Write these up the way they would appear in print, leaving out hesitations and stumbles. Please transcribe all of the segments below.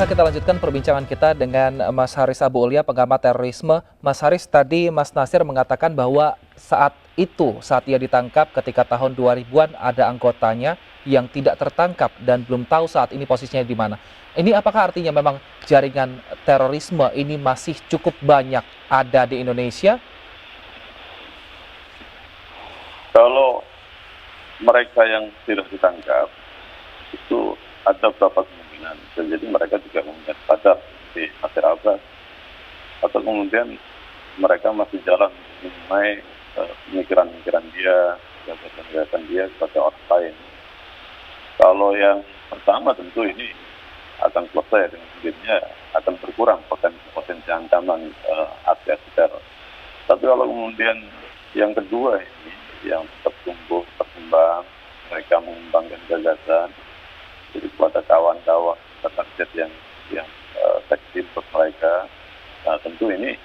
pemirsa, kita lanjutkan perbincangan kita dengan Mas Haris Abu Ulia, pengamat terorisme. Mas Haris, tadi Mas Nasir mengatakan bahwa saat ia ditangkap ketika tahun 2000-an, ada anggotanya yang tidak tertangkap dan belum tahu saat ini posisinya di mana. Ini apakah artinya memang jaringan terorisme ini masih cukup banyak ada di Indonesia? Kalau mereka yang tidak ditangkap, itu ada beberapa kemungkinan. Jadi mereka juga mungkin sadar di masyarakat, atau kemudian mereka masih jalan mengenai pemikiran-pemikiran dia, gagasan-gagasan dia kepada orang lain. Kalau yang pertama tentu ini akan selesai dengan sendirinya, akan berkurang potensi ancaman aksi teror. Tapi kalau kemudian yang kedua ini, yang tertumbuh, berkembang, mereka mengembangkan gagasan, jadi kepada kawan-kawan, target yang seksi untuk mereka. Nah tentu ini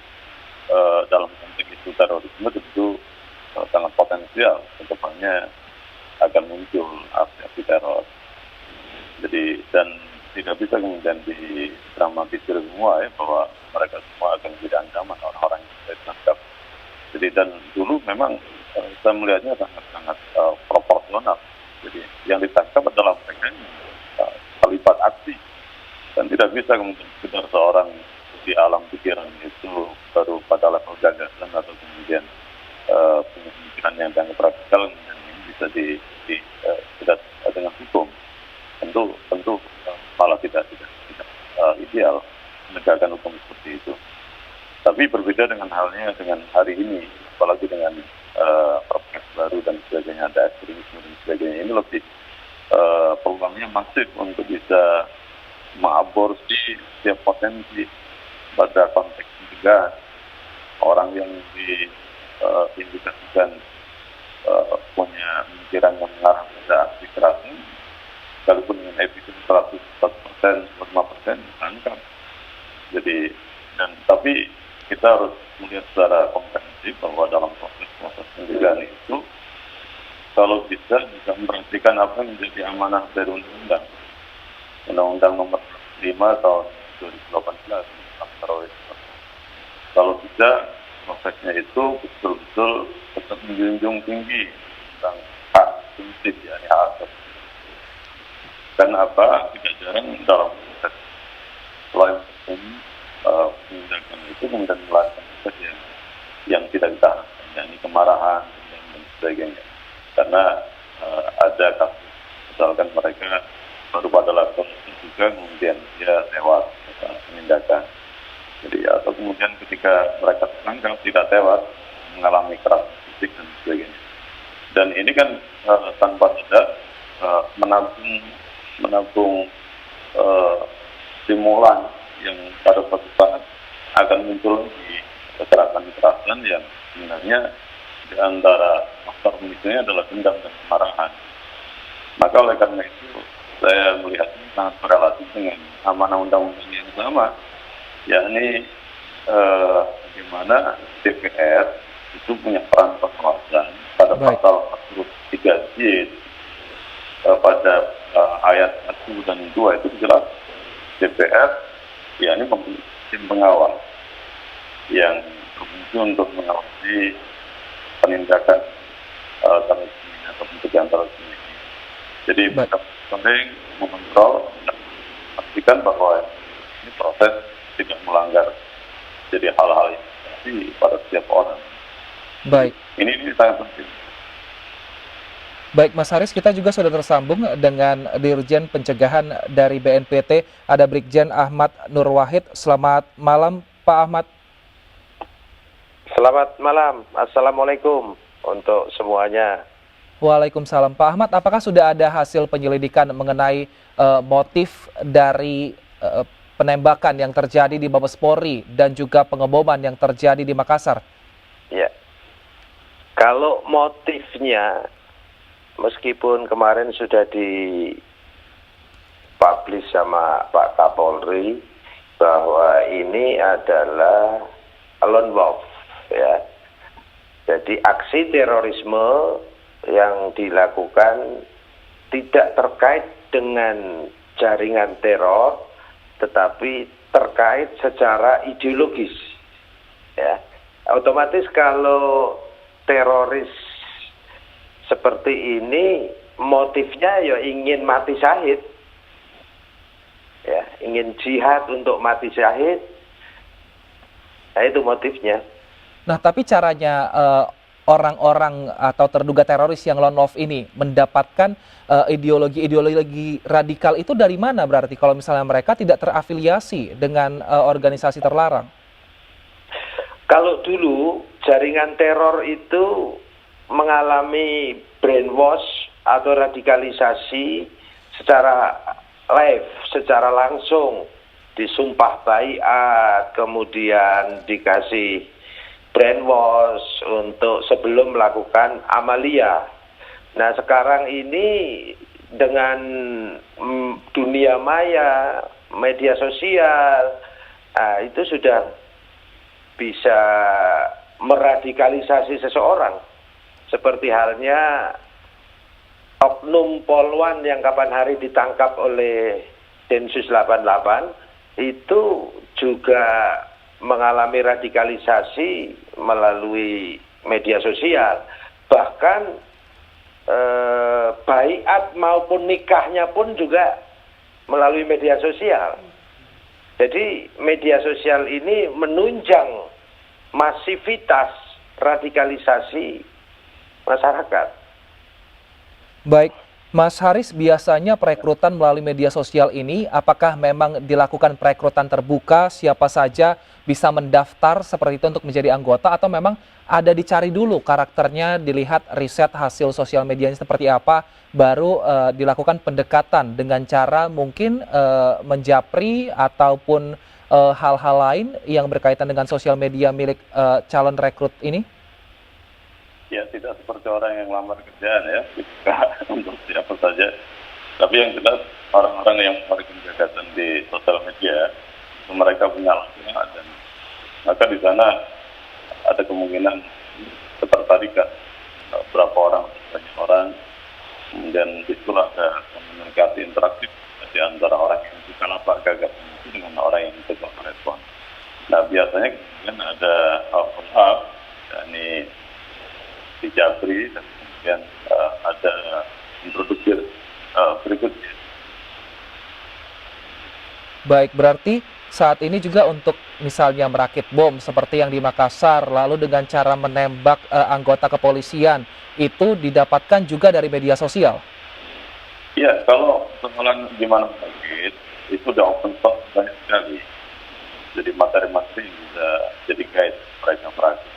dalam konteks isu terorisme tentu sangat potensial kedepannya akan muncul aksi teror. Jadi dan tidak bisa kemudian didramatisir semua ya, bahwa mereka semua akan menjadi ancaman orang-orang yang sudah ditangkap. Jadi dan dulu memang saya melihatnya sangat proporsional. Jadi yang ditangkap adalah mereka yang terlibat aksi, dan tidak bisa kemudian sekedar seorang di alam pikiran itu baru pada level gagasan atau kemudian pemikiran yang dianggap radikal kemudian ini bisa tidak dengan hukum. Tentu malah tidak ideal menegakkan hukum seperti itu. Tapi berbeda dengan halnya dengan hari ini, apalagi dengan perpres baru dan sebagainya, ada ekstremisme dan sebagainya, ini lebih peluangnya masif untuk bisa mengaborsi setiap potensi pada konteks pencegahan. Orang yang diindikasikan punya pemikiran yang mengarah pada aksi kerasan, sekalipun dengan evidence 100%, 5% ditangkap. Jadi tapi kita harus melihat secara komprehensif bahwa dalam proses pencegahan itu, kalau bisa memperhatikan apa yang menjadi amanah dari Undang-Undang Nomor 5 tahun 2018 tentang terorisme. Kalau bisa prosesnya itu betul-betul tetap menjunjung tinggi tentang hak prinsip, yakni hak asasi. Karena apa? Tidak jarang dalam proses selain hukum penindakan itu kemudian melahirkan proses yang tidak ditahankan, yakni kemarahan dan sebagainya. Karena ada kasus misalkan mereka baru pada level itu juga kemudian dia tewas saat penindakan. Jadi atau kemudian ketika mereka tertangkap tidak tewas, mengalami kekerasan fisik dan sebagainya. Dan ini kan tanpa tidak menabung stimulan yang pada suatu saat akan muncul di kekerasan-kekerasan yang sebenarnya di antara faktor pemicunya adalah dendam dan kemarahan. Maka oleh karena itu saya melihatnya sangat berrelatif dengan amanah undang-undang yang sama, yakni bagaimana DPR itu punya peran pengawasan pada pasal 43J pada ayat 1 dan 2 itu jelas DPR yakni mempunyai tim pengawas yang berfungsi untuk mengawasi penindakan terorisme atau pencegahan terorisme ini. Jadi penting mengontrol dan memastikan bahwa ini proses tidak melanggar jadi hal-hal yang terjadi pada setiap orang. Baik. Ini sangat penting. Baik, Mas Haris, kita juga sudah tersambung dengan Dirjen Pencegahan dari BNPT, ada Brigjen Ahmad Nur Wahid. Selamat malam, Pak Ahmad. Selamat malam, Assalamualaikum untuk semuanya. Waalaikumsalam. Pak Ahmad, apakah sudah ada hasil penyelidikan mengenai motif dari penembakan yang terjadi di Mabes Polri dan juga pengeboman yang terjadi di Makassar? Ya, kalau motifnya, meskipun kemarin sudah dipublish sama Pak Kapolri bahwa ini adalah lone wolf, ya. Jadi aksi terorisme yang dilakukan tidak terkait dengan jaringan teror, tetapi terkait secara ideologis. Ya, otomatis kalau teroris seperti ini motifnya ya ingin mati syahid, ya, ingin jihad untuk mati syahid. Nah, itu motifnya. Nah, tapi caranya orang-orang atau terduga teroris yang lone wolf ini mendapatkan ideologi-ideologi radikal itu dari mana berarti kalau misalnya mereka tidak terafiliasi dengan organisasi terlarang? Kalau dulu jaringan teror itu mengalami brainwash atau radikalisasi secara live, secara langsung, disumpah baiat, kemudian dikasih brainwash untuk sebelum melakukan amalia. Nah, sekarang ini dengan dunia maya, media sosial, itu sudah bisa meradikalisasi seseorang. Seperti halnya oknum Polwan yang kapan hari ditangkap oleh Densus 88 itu juga mengalami radikalisasi melalui media sosial. Bahkan baiat maupun nikahnya pun juga melalui media sosial. Jadi media sosial ini menunjang masivitas radikalisasi masyarakat. Baik, Mas Haris, biasanya perekrutan melalui media sosial ini apakah memang dilakukan perekrutan terbuka, siapa saja bisa mendaftar seperti itu untuk menjadi anggota, atau memang ada dicari dulu karakternya, dilihat riset hasil sosial medianya seperti apa, baru dilakukan pendekatan dengan cara mungkin menjapri ataupun hal-hal lain yang berkaitan dengan sosial media milik calon rekrut ini? Ya, tidak seperti orang yang lamar kerjaan ya, untuk siapa saja. Tapi yang jelas orang-orang yang memberikan gagasan di sosial media, mereka punya langsung dan maka di sana ada kemungkinan ketertarikan berapa orang, banyak orang, kemudian itulah ada komunikasi interaktif di antara orang yang suka lapar gagasan itu dengan orang yang suka merespon. Nah, biasanya kemudian ada follow-up, yakni di Japri, dan kemudian ada introduksi berikutnya. Baik, berarti saat ini juga untuk misalnya merakit bom seperti yang di Makassar, lalu dengan cara menembak anggota kepolisian, itu didapatkan juga dari media sosial? Ya, kalau persoalan gimana merakit, itu udah open source banyak sekali. Jadi materi-materi yang bisa jadi guide mereka merakit.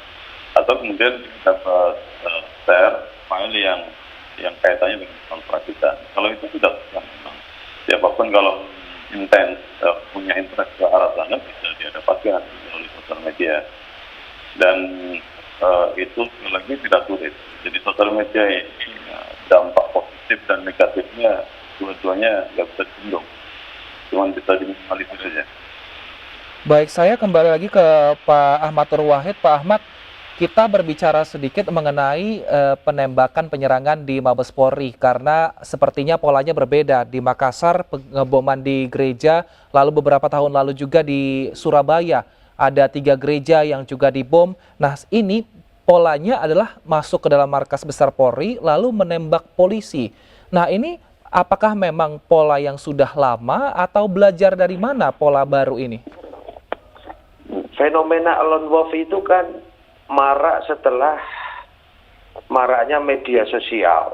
Atau kemudian dapat share file yang kaitannya dengan perakitan. Kalau itu tidak susah memang. Siapapun kalau intens punya interest ke arah sana bisa dia dapatkan melalui sosial media. Dan itu lagi tidak sulit. Jadi sosial media ini dampak positif dan negatifnya dua-duanya nggak bisa disinggung. Cuma bisa diminimalisir saja. Baik, saya kembali lagi ke Pak Ahmad Nurwahid. Pak Ahmad, kita berbicara sedikit mengenai penembakan penyerangan di Mabes Polri karena sepertinya polanya berbeda. Di Makassar pengeboman di gereja, lalu beberapa tahun lalu juga di Surabaya ada 3 gereja yang juga dibom. Nah, ini polanya adalah masuk ke dalam markas besar Polri lalu menembak polisi. Nah, ini apakah memang pola yang sudah lama atau belajar dari mana pola baru ini? Fenomena lone wolf itu kan marak setelah maraknya media sosial,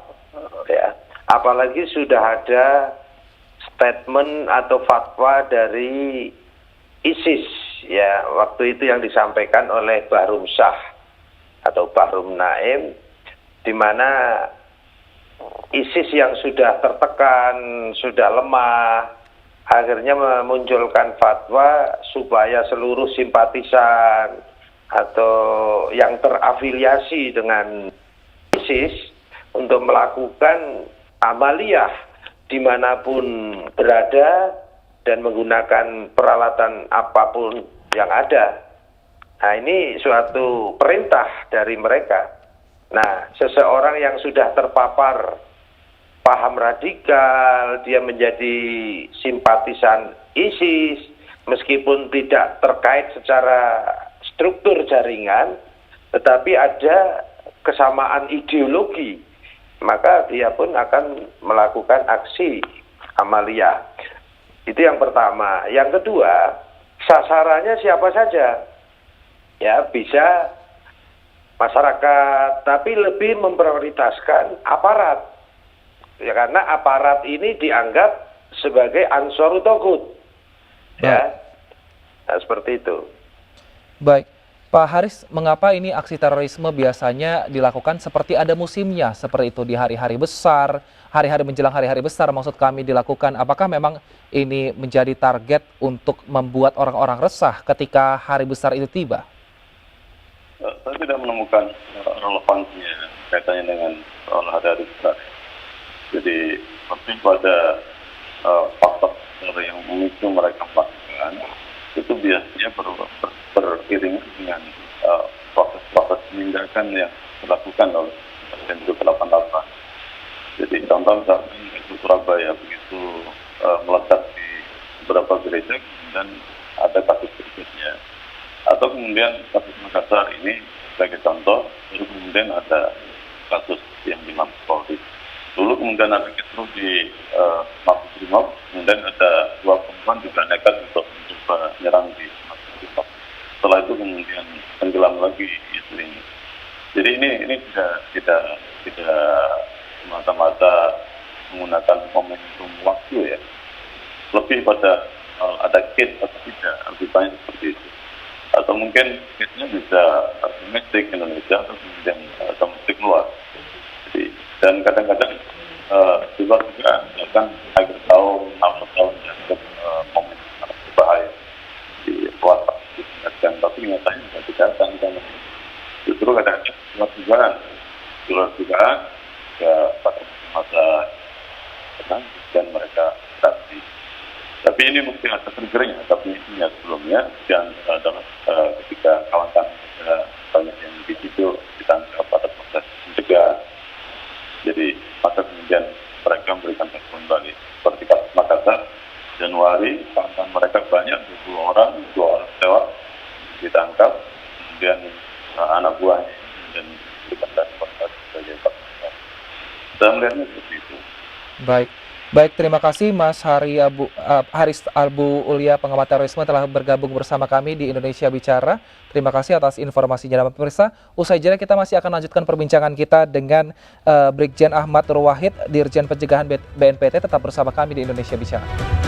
ya. Apalagi sudah ada statement atau fatwa dari ISIS, ya, waktu itu yang disampaikan oleh Bahrum Shah atau Bahrum Naim, di mana ISIS yang sudah tertekan, sudah lemah, akhirnya memunculkan fatwa supaya seluruh simpatisan atau yang terafiliasi dengan ISIS untuk melakukan amaliyah dimanapun berada dan menggunakan peralatan apapun yang ada. Nah, ini suatu perintah dari mereka. Nah, seseorang yang sudah terpapar paham radikal, dia menjadi simpatisan ISIS, meskipun tidak terkait secara struktur jaringan, tetapi ada kesamaan ideologi, maka dia pun akan melakukan aksi amalia. Itu yang pertama. Yang kedua, sasarannya siapa saja? Ya, bisa masyarakat, tapi lebih memprioritaskan aparat. Ya, karena aparat ini dianggap sebagai ansor togut. Ya, nah, seperti itu. Baik, Pak Haris, mengapa ini aksi terorisme biasanya dilakukan seperti ada musimnya, seperti itu di hari-hari besar, hari-hari menjelang hari-hari besar maksud kami dilakukan? Apakah memang ini menjadi target untuk membuat orang-orang resah ketika hari besar itu tiba? Saya tidak menemukan relevansinya kaitannya dengan soal hari-hari besar. Jadi seperti pada faktor yang memicu mereka melakukan itu biasanya beriringan dengan proses-proses penindakan yang dilakukan oleh Densus 88. Jadi contoh misalnya di Surabaya begitu meledak di beberapa gereja dan ada kasus berikutnya, atau kemudian kasus Makassar ini sebagai contoh, lalu kemudian ada kasus yang di Mabes Polri. Dulu kemudian ada kisruh di Mabes Brimob, kemudian ada 2 perempuan juga nekat untuk mencoba menyerang di Mabes Brimob. Setelah itu kemudian tenggelam lagi istrinya. Jadi ini tidak semata-mata menggunakan momentum waktu ya. Lebih pada ada case atau tidak, lebih banyak seperti itu. Atau mungkin case-nya bisa domestik Indonesia atau kemudian domestik luar. Jadi, dan kadang-kadang di luar juga akan akhir tahun, awal tahun dianggap momen sangat berbahaya di puasa. Dan tapi nyatanya tidak datang, justru kadang-kadang luar dugaan ya pada masa tenang dan mereka beraksi. Tapi ini mesti ada triggernya, tapi intinya sebelumnya dan adalah ketika kawan-kawan banyak yang di situ ditangkap pada proses pencegahan. Jadi maka kemudian mereka memberikan respon balik. Seperti kasus Makassar, Januari kawan-kawan mereka banyak 2 orang tewas ditangkap, kemudian anak buahnya dan diberikan respon sebagai kasus. Saya melihatnya seperti itu. Baik, terima kasih Mas Haris Abu Ulia, pengamat terorisme telah bergabung bersama kami di Indonesia Bicara. Terima kasih atas informasinya. Dan pemirsa, usai jeda kita masih akan lanjutkan perbincangan kita dengan Brigjen Ahmad Nur Wahid, Dirjen Pencegahan BNPT. Tetap bersama kami di Indonesia Bicara.